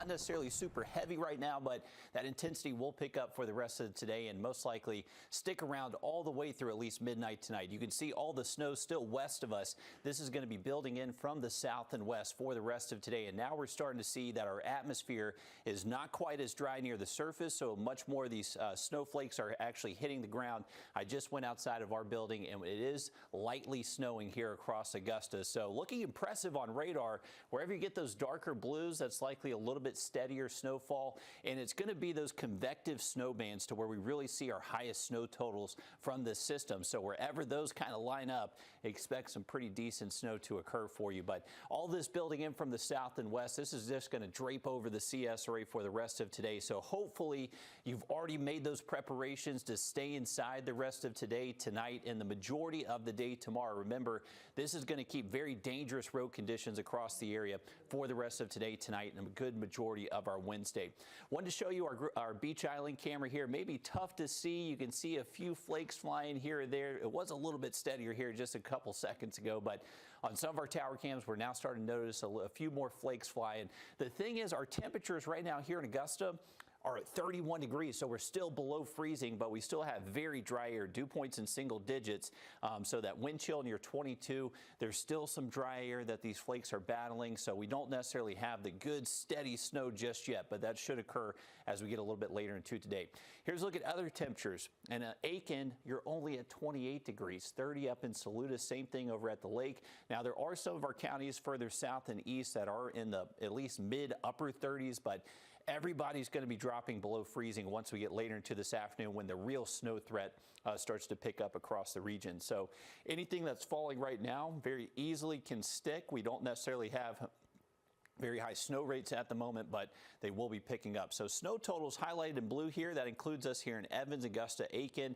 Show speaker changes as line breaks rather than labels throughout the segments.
Not necessarily super heavy right now, but that intensity will pick up for the rest of today and most likely stick around all the way through at least midnight tonight. You can see all the snow still west of us. This is going to be building in from the south and west for the rest of today. And now we're starting to see that our atmosphere is not quite as dry near the surface, so much more of these snowflakes are actually hitting the ground. I just went outside of our building and it is lightly snowing here across Augusta. So looking impressive on radar. Wherever you get those darker blues, that's likely a little bit steadier snowfall, and it's going to be those convective snow bands to where we really see our highest snow totals from this system. So wherever those kind of line up, expect some pretty decent snow to occur for you. But all this building in from the south and west, this is just going to drape over the CSRA for the rest of today. So hopefully you've already made those preparations to stay inside the rest of today, tonight, and the majority of the day tomorrow. Remember, this is going to keep very dangerous road conditions across the area for the rest of today, tonight, and a good majority of our Wednesday. Wanted to show you our Beach Island camera here. Maybe tough to see. You can see a few flakes flying here or there. It was a little bit steadier here just a couple seconds ago, but on some of our tower cams, we're now starting to notice a few more flakes flying. The thing is, our temperatures right now here in Augusta are at 31 degrees, so we're still below freezing, but we still have very dry air, dew points in single digits, so that wind chill near 22. There's still some dry air that these flakes are battling, so we don't necessarily have the good steady snow just yet, but that should occur as we get a little bit later into today. Here's a look at other temperatures. In Aiken, you're only at 28 degrees, 30 up in Saluda, same thing over at the lake. Now, there are some of our counties further south and east that are in the at least mid upper 30s, but everybody's going to be dropping below freezing once we get later into this afternoon when the real snow threat starts to pick up across the region. So anything that's falling right now very easily can stick. We don't necessarily have very high snow rates at the moment, but they will be picking up. So snow totals highlighted in blue here. That includes us here in Evans, Augusta, Aiken.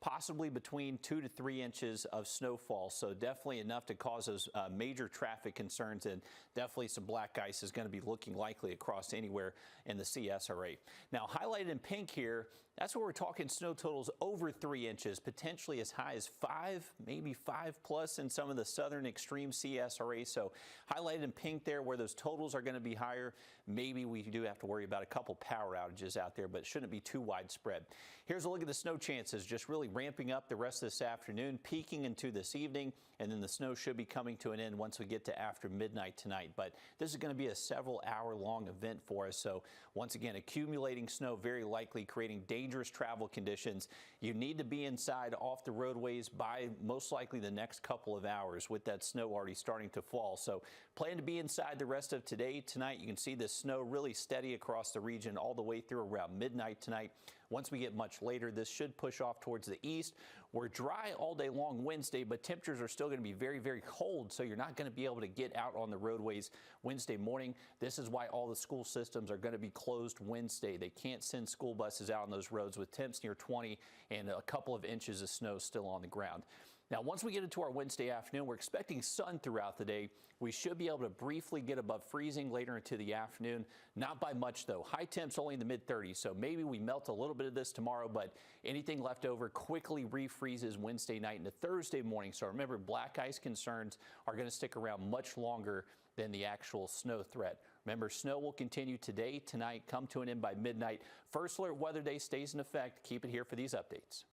Possibly between 2 to 3 inches of snowfall. So definitely enough to cause those major traffic concerns, and definitely some black ice is going to be looking likely across anywhere in the CSRA. Now, highlighted in pink here, that's where we're talking snow totals over 3 inches, potentially as high as 5, maybe 5 plus in some of the southern extreme CSRA. So highlighted in pink there where those totals are going to be higher. Maybe we do have to worry about a couple power outages out there, but it shouldn't be too widespread. Here's a look at the snow chances, just really ramping up the rest of this afternoon, peaking into this evening, and then the snow should be coming to an end once we get to after midnight tonight. But this is going to be a several hour long event for us. So once again, accumulating snow very likely creating dangerous travel conditions. You need to be inside off the roadways by most likely the next couple of hours with that snow already starting to fall. So plan to be inside the rest of today, tonight. You can see the snow really steady across the region all the way through around midnight tonight. Once we get much later, this should push off towards the east. We're dry all day long Wednesday, but temperatures are still going to be very, very cold, so you're not going to be able to get out on the roadways Wednesday morning. This is why all the school systems are going to be closed Wednesday. They can't send school buses out on those roads with temps near 20 and a couple of inches of snow still on the ground. Now, once we get into our Wednesday afternoon, we're expecting sun throughout the day. We should be able to briefly get above freezing later into the afternoon. Not by much, though. High temps only in the mid-30s, so maybe we melt a little bit of this tomorrow, but anything left over quickly refreezes Wednesday night into Thursday morning. So remember, black ice concerns are going to stick around much longer than the actual snow threat. Remember, snow will continue today, tonight, come to an end by midnight. First alert weather day stays in effect. Keep it here for these updates.